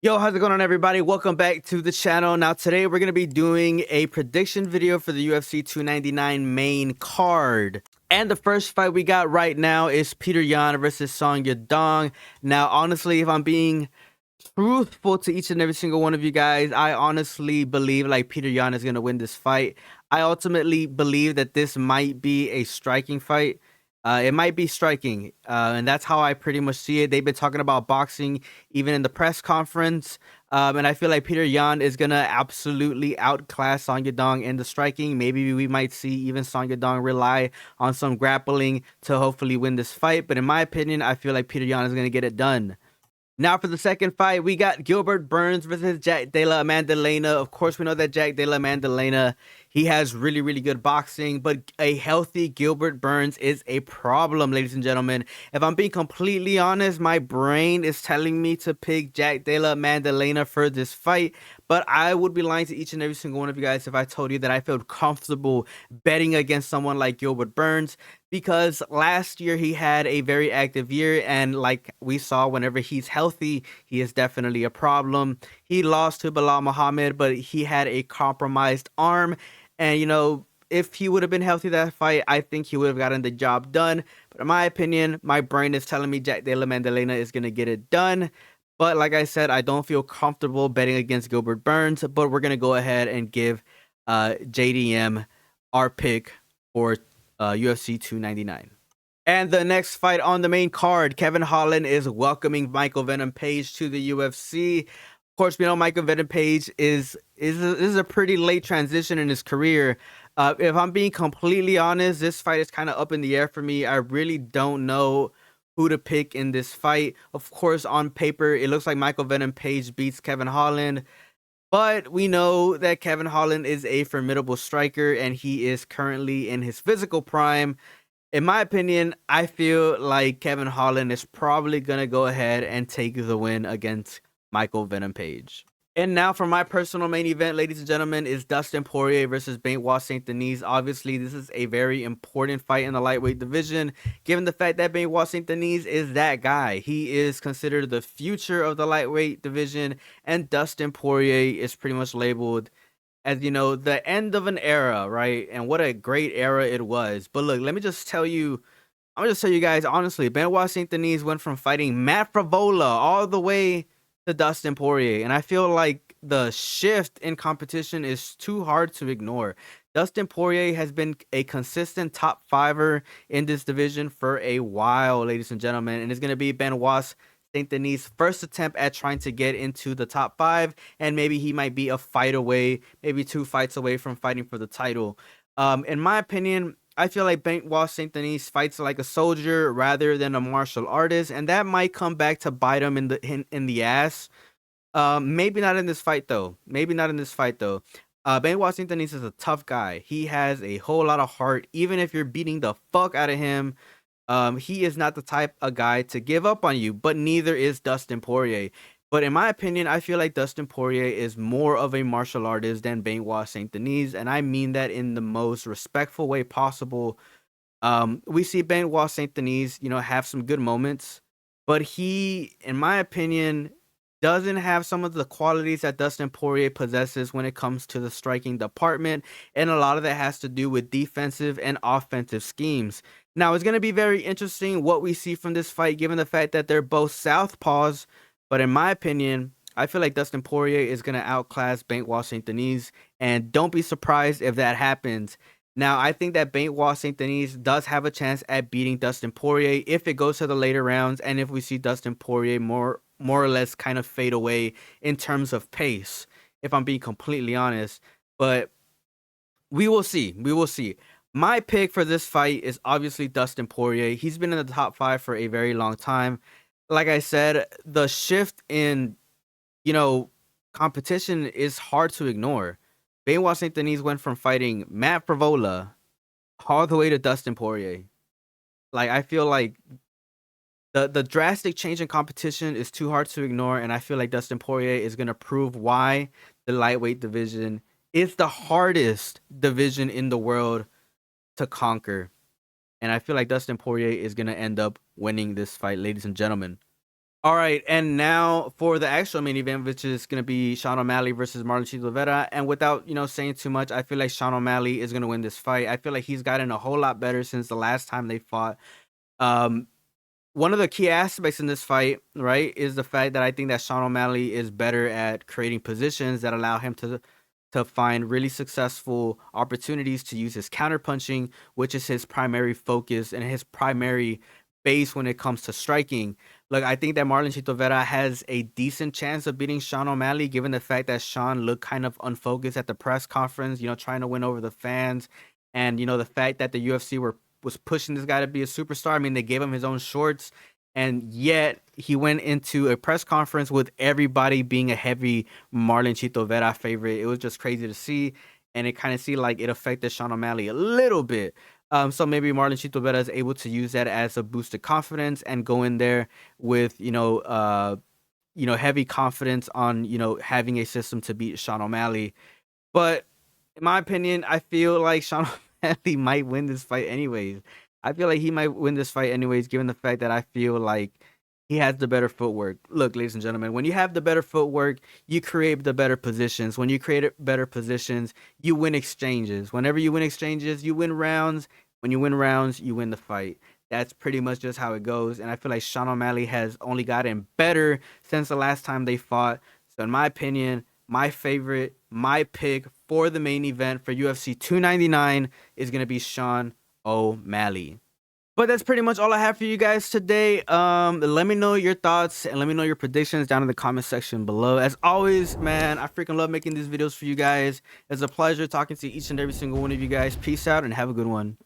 Yo, how's it going on, everybody? Welcome back to the channel. Now, today we're going to be doing a prediction video for the UFC 299 main card. And the first fight we got right now is Peter Yan versus Song Yadong. Now, honestly, if I'm being truthful to each and every single one of you guys, I honestly believe like Peter Yan is going to win this fight. I ultimately believe that this might be a striking fight. It might be striking, and that's how I pretty much see it. They've been talking about boxing even in the press conference, and I feel like Peter Yan is gonna absolutely outclass Song Yadong in the striking. Maybe we might see even Song Yadong rely on some grappling to hopefully win this fight. But in my opinion, I feel like Peter Yan is gonna get it done. Now for the second fight, we got Gilbert Burns versus Jack Della Maddalena. Of course, we know that Jack Della Maddalena, he has really, really good boxing, but a healthy Gilbert Burns is a problem, ladies and gentlemen. If I'm being completely honest, my brain is telling me to pick Jack Della Maddalena for this fight, but I would be lying to each and every single one of you guys if I told you that I felt comfortable betting against someone like Gilbert Burns, because last year he had a very active year, and like we saw, whenever he's healthy, he is definitely a problem. He lost to Bilal Muhammad, but he had a compromised arm, and if he would have been healthy that fight, I think he would have gotten the job done. But in my opinion, my brain is telling me Jack Della Maddalena is gonna get it done. But like I said, I don't feel comfortable betting against Gilbert Burns, but we're gonna go ahead and give JDM our pick for UFC 299. And the next fight on the main card, Kevin Holland is welcoming Michael Venom Page to the UFC. Of course, we know Michael Venom Page is a pretty late transition in his career. If I'm being completely honest, this fight is kind of up in the air for me. I really don't know who to pick in this fight. Of course, on paper, it looks like Michael Venom Page beats Kevin Holland. But we know that Kevin Holland is a formidable striker, and he is currently in his physical prime. In my opinion, I feel like Kevin Holland is probably going to go ahead and take the win against Michael Venom Page. And now for my personal main event, ladies and gentlemen, is Dustin Poirier versus Benoit Saint Denis. Obviously, this is a very important fight in the lightweight division, given the fact that Benoit Saint Denis is that guy. He is considered the future of the lightweight division, and Dustin Poirier is pretty much labeled as, the end of an era, right? And what a great era it was. But look, let me just tell you, I'm gonna just tell you guys honestly, Benoit Saint Denis went from fighting Matt Favola all the way to Dustin Poirier, and I feel like the shift in competition is too hard to ignore. Dustin Poirier has been a consistent top fiver in this division for a while, ladies and gentlemen, and it's going to be Benoit Saint Denis' first attempt at trying to get into the top five, and maybe he might be a fight away, maybe 2 fights away from fighting for the title. In my opinion, I feel like Benoit Saint Denis fights like a soldier rather than a martial artist, and that might come back to bite him in the ass. Maybe not in this fight though. Maybe not in this fight though. Benoit Saint Denis is a tough guy. He has a whole lot of heart. Even if you're beating the fuck out of him, he is not the type of guy to give up on you. But neither is Dustin Poirier. But in my opinion, I feel like Dustin Poirier is more of a martial artist than Benoit Saint Denis, and I mean that in the most respectful way possible. We see Benoit Saint Denis, have some good moments, but he, in my opinion, doesn't have some of the qualities that Dustin Poirier possesses when it comes to the striking department, and a lot of that has to do with defensive and offensive schemes. Now, it's going to be very interesting what we see from this fight, given the fact that they're both southpaws. But in my opinion, I feel like Dustin Poirier is going to outclass Benoit Saint Denis, and don't be surprised if that happens. Now, I think that Benoit Saint Denis does have a chance at beating Dustin Poirier if it goes to the later rounds, and if we see Dustin Poirier more or less kind of fade away in terms of pace, if I'm being completely honest. But we will see. We will see. My pick for this fight is obviously Dustin Poirier. He's been in the top 5 for a very long time. Like I said, the shift in, competition is hard to ignore. Benoit Saint Denis went from fighting Matt Favola all the way to Dustin Poirier. Like, I feel like the drastic change in competition is too hard to ignore, and I feel like Dustin Poirier is going to prove why the lightweight division is the hardest division in the world to conquer. And I feel like Dustin Poirier is going to end up winning this fight, ladies and gentlemen. All right, and now for the actual main event, which is going to be Sean O'Malley versus Marlon Vera. And without saying too much, I feel like Sean O'Malley is going to win this fight. I feel like he's gotten a whole lot better since the last time they fought. Um, One of the key aspects in this fight, right, is the fact that I think that Sean O'Malley is better at creating positions that allow him to find really successful opportunities to use his counterpunching, which is his primary focus and his primary base when it comes to striking. Look, I think that Marlon Chito Vera has a decent chance of beating Sean O'Malley, given the fact that Sean looked kind of unfocused at the press conference, trying to win over the fans. And, the fact that the UFC was pushing this guy to be a superstar. I mean, they gave him his own shorts, and yet he went into a press conference with everybody being a heavy Marlon Chito Vera favorite. It was just crazy to see, and it kind of seemed like it affected Sean O'Malley a little bit. So maybe Marlon Chito Vera is able to use that as a boost of confidence and go in there with heavy confidence on having a system to beat Sean O'Malley. But in my opinion, I feel like Sean O'Malley might win this fight anyways. I feel like he might win this fight anyways, given the fact that I feel like he has the better footwork. Look, ladies and gentlemen, when you have the better footwork, you create the better positions. When you create better positions, you win exchanges. Whenever you win exchanges, you win rounds. When you win rounds, you win the fight. That's pretty much just how it goes. And I feel like Sean O'Malley has only gotten better since the last time they fought. So in my opinion, my favorite, my pick for the main event for UFC 299 is going to be Sean O'Malley. But that's pretty much all I have for you guys today. Let me know your thoughts and let me know your predictions down in the comment section below. As always, man, I freaking love making these videos for you guys. It's a pleasure talking to each and every single one of you guys. Peace out and have a good one.